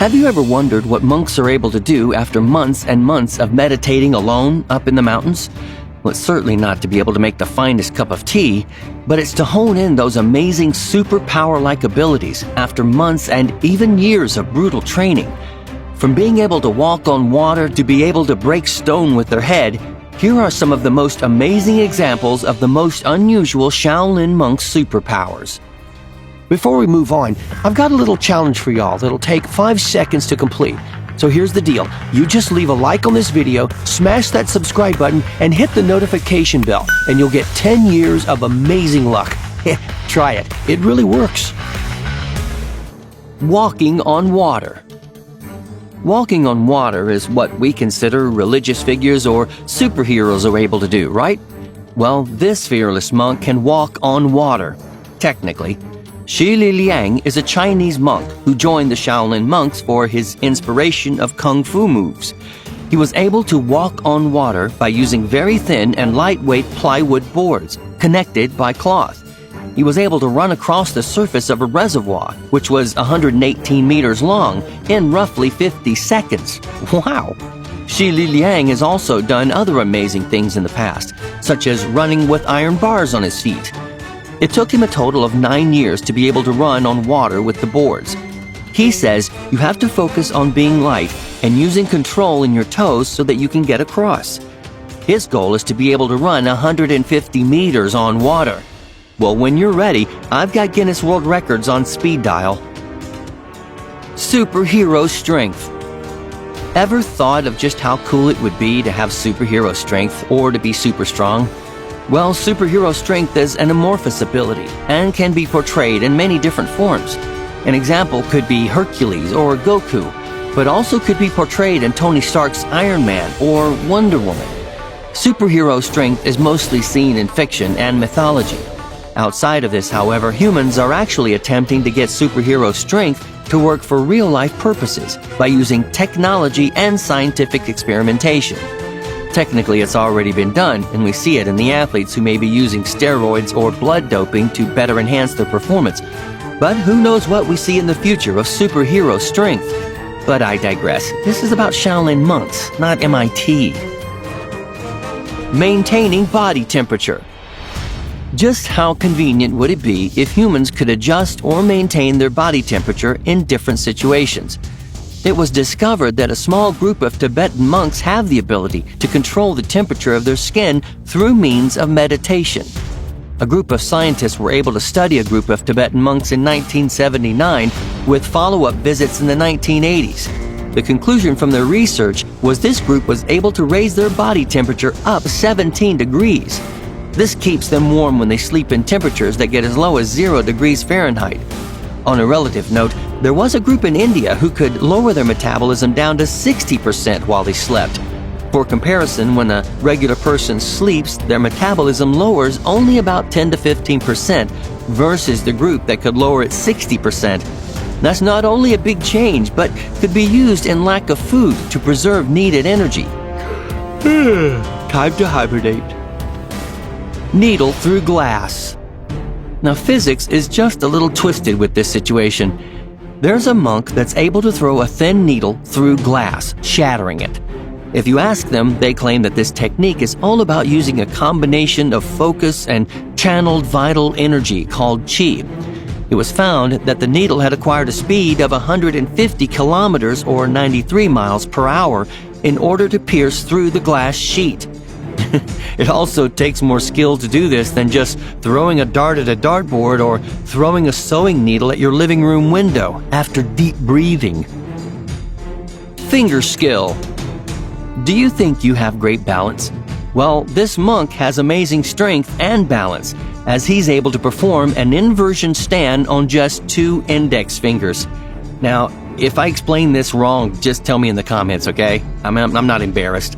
Have you ever wondered what monks are able to do after months and months of meditating alone up in the mountains? Well, it's certainly not to be able to make the finest cup of tea, but it's to hone in those amazing superpower-like abilities after months and even years of brutal training. From being able to walk on water to be able to break stone with their head, here are some of the most amazing examples of the most unusual Shaolin monks' superpowers. Before we move on, I've got a little challenge for y'all that'll take 5 seconds to complete. So here's the deal. You just leave a like on this video, smash that subscribe button, and hit the notification bell, and you'll get 10 years of amazing luck. Try it. It really works. Walking on water. Walking on water is what we consider religious figures or superheroes are able to do, right? Well, this fearless monk can walk on water, technically. Shi Liang is a Chinese monk who joined the Shaolin monks for his inspiration of Kungfu moves. He was able to walk on water by using very thin and lightweight plywood boards, connected by cloth. He was able to run across the surface of a reservoir, which was 118 meters long, in roughly 50 seconds. Wow! Shi Liang has also done other amazing things in the past, such as running with iron bars on his feet. It took him a total of 9 years to be able to run on water with the boards. He says you have to focus on being light and using control in your toes so that you can get across. His goal is to be able to run 150 meters on water. Well, when you're ready, I've got Guinness World Records on speed dial. Superhero strength. Ever thought of just how cool it would be to have superhero strength or to be super strong? Well, superhero strength is an amorphous ability and can be portrayed in many different forms. An example could be Hercules or Goku, but also could be portrayed in Tony Stark's Iron Man or Wonder Woman. Superhero strength is mostly seen in fiction and mythology. Outside of this, however, humans are actually attempting to get superhero strength to work for real-life purposes by using technology and scientific experimentation. Technically, it's already been done, and we see it in the athletes who may be using steroids or blood doping to better enhance their performance. But who knows what we see in the future of superhero strength? But I digress. This is about Shaolin monks, not MIT. Maintaining body temperature. Just how convenient would it be if humans could adjust or maintain their body temperature in different situations? It was discovered that a small group of Tibetan monks have the ability to control the temperature of their skin through means of meditation. A group of scientists were able to study a group of Tibetan monks in 1979 with follow-up visits in the 1980s. The conclusion from their research was this group was able to raise their body temperature up 17 degrees. This keeps them warm when they sleep in temperatures that get as low as 0 degrees Fahrenheit. On a relative note, there was a group in India who could lower their metabolism down to 60% while they slept. For comparison, when a regular person sleeps, their metabolism lowers only about 10 to 15% versus the group that could lower it 60%. That's not only a big change, but could be used in lack of food to preserve needed energy. Time to hibernate. Needle through glass. Now, physics is just a little twisted with this situation. There's a monk that's able to throw a thin needle through glass, shattering it. If you ask them, they claim that this technique is all about using a combination of focus and channeled vital energy called qi. It was found that the needle had acquired a speed of 150 kilometers or 93 miles per hour in order to pierce through the glass sheet. It also takes more skill to do this than just throwing a dart at a dartboard or throwing a sewing needle at your living room window after deep breathing. Finger skill. Do you think you have great balance? Well, this monk has amazing strength and balance, as he's able to perform an inversion stand on just 2 index fingers. Now, if I explain this wrong, just tell me in the comments, okay? I'm not embarrassed.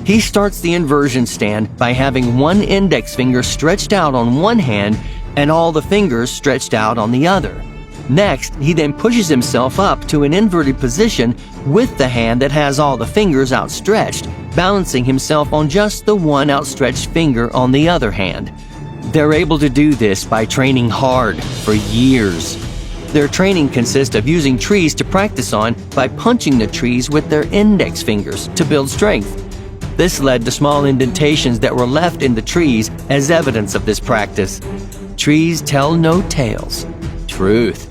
He starts the inversion stand by having 1 index finger stretched out on one hand and all the fingers stretched out on the other. Next, he then pushes himself up to an inverted position with the hand that has all the fingers outstretched, balancing himself on just the 1 outstretched finger on the other hand. They're able to do this by training hard for years. Their training consists of using trees to practice on by punching the trees with their index fingers to build strength. This led to small indentations that were left in the trees as evidence of this practice. Trees tell no tales. Truth.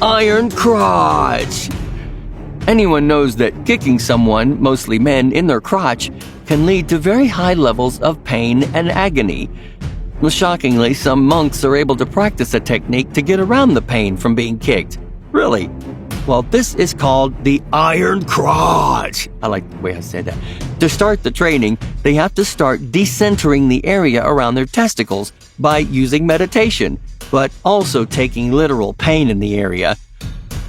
Iron crotch! Anyone knows that kicking someone, mostly men, in their crotch can lead to very high levels of pain and agony. Well, shockingly, some monks are able to practice a technique to get around the pain from being kicked. Really? Well, this is called the iron crotch. I like the way I said that. To start the training, they have to start decentering the area around their testicles by using meditation, but also taking literal pain in the area.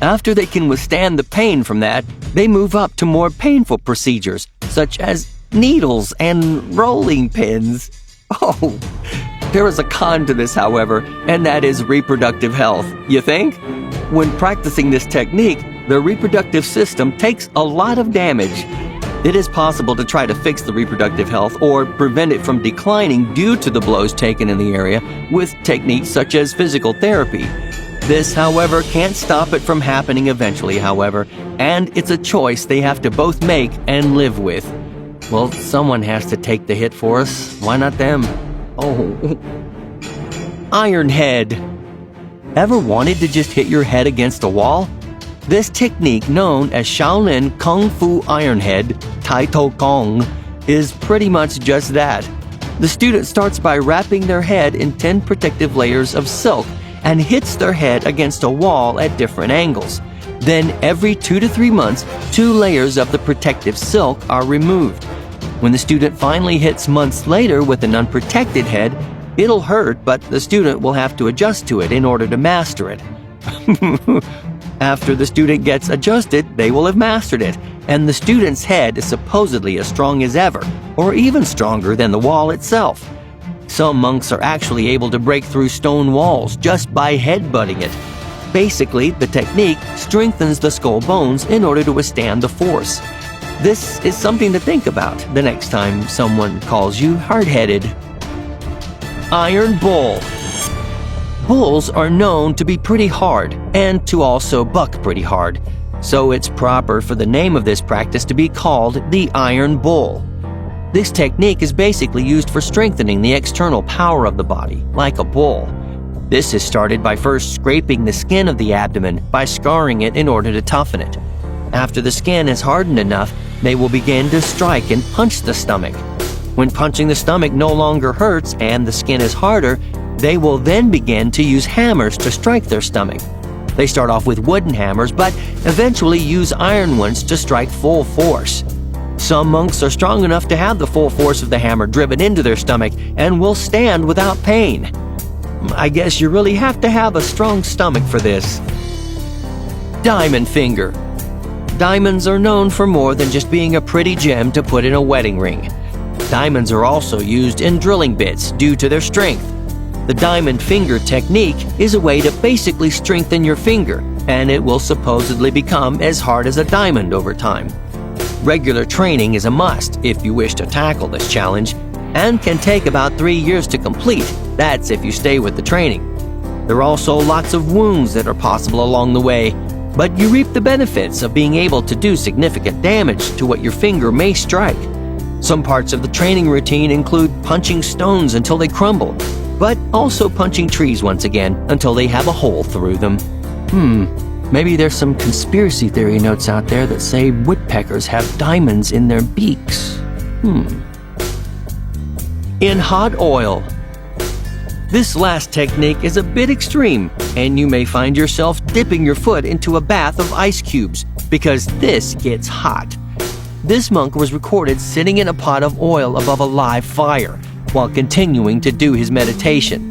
After they can withstand the pain from that, they move up to more painful procedures, such as needles and rolling pins. Oh, there is a con to this, however, and that is reproductive health. You think? When practicing this technique, the reproductive system takes a lot of damage. It is possible to try to fix the reproductive health or prevent it from declining due to the blows taken in the area with techniques such as physical therapy. This, however, can't stop it from happening eventually, however, and it's a choice they have to both make and live with. Well, someone has to take the hit for us. Why not them? Oh. Iron head. Ever wanted to just hit your head against a wall? This technique, known as Shaolin Kungfu Iron Head, Tai To Kong, is pretty much just that. The student starts by wrapping their head in 10 protective layers of silk and hits their head against a wall at different angles. Then, every 2 to 3 months, 2 layers of the protective silk are removed. When the student finally hits months later with an unprotected head, it'll hurt, but the student will have to adjust to it in order to master it. After the student gets adjusted, they will have mastered it, and the student's head is supposedly as strong as ever, or even stronger than the wall itself. Some monks are actually able to break through stone walls just by headbutting it. Basically, the technique strengthens the skull bones in order to withstand the force. This is something to think about the next time someone calls you hard-headed. Iron bull. Bulls are known to be pretty hard and to also buck pretty hard, so it's proper for the name of this practice to be called the iron bull. This technique is basically used for strengthening the external power of the body, like a bull. This is started by first scraping the skin of the abdomen by scarring it in order to toughen it. After the skin is hardened enough, they will begin to strike and punch the stomach. When punching the stomach no longer hurts and the skin is harder, they will then begin to use hammers to strike their stomach. They start off with wooden hammers, but eventually use iron ones to strike full force. Some monks are strong enough to have the full force of the hammer driven into their stomach and will stand without pain. I guess you really have to have a strong stomach for this. Diamond finger. Diamonds are known for more than just being a pretty gem to put in a wedding ring. Diamonds are also used in drilling bits due to their strength. The diamond finger technique is a way to basically strengthen your finger, and it will supposedly become as hard as a diamond over time. Regular training is a must if you wish to tackle this challenge, and can take about 3 years to complete. That's if you stay with the training. There are also lots of wounds that are possible along the way, but you reap the benefits of being able to do significant damage to what your finger may strike. Some parts of the training routine include punching stones until they crumble, but also punching trees once again until they have a hole through them. Maybe there's some conspiracy theory notes out there that say woodpeckers have diamonds in their beaks. In hot oil. This last technique is a bit extreme, and you may find yourself dipping your foot into a bath of ice cubes, because this gets hot. This monk was recorded sitting in a pot of oil above a live fire, while continuing to do his meditation.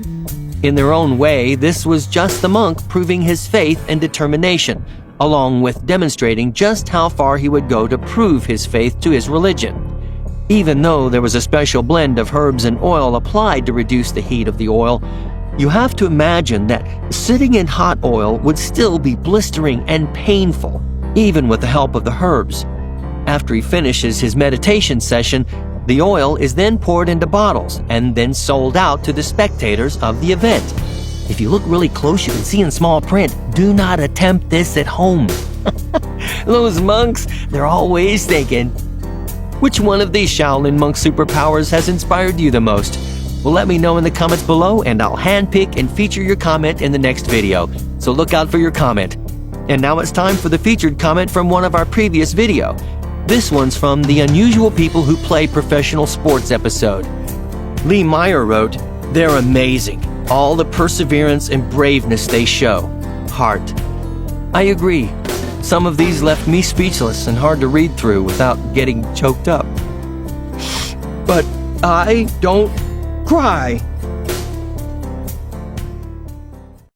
In their own way, this was just the monk proving his faith and determination, along with demonstrating just how far he would go to prove his faith to his religion. Even though there was a special blend of herbs and oil applied to reduce the heat of the oil, you have to imagine that sitting in hot oil would still be blistering and painful, even with the help of the herbs. After he finishes his meditation session, the oil is then poured into bottles and then sold out to the spectators of the event. If you look really close, you can see in small print, "Do not attempt this at home." Those monks, they're always thinking. Which one of these Shaolin monk superpowers has inspired you the most? Well, let me know in the comments below, and I'll handpick and feature your comment in the next video. So look out for your comment. And now it's time for the featured comment from one of our previous video. This one's from the Unusual People Who Play Professional Sports episode. Lee Meyer wrote, "They're amazing. All the perseverance and braveness they show. Heart." I agree. Some of these left me speechless and hard to read through without getting choked up. But I don't cry.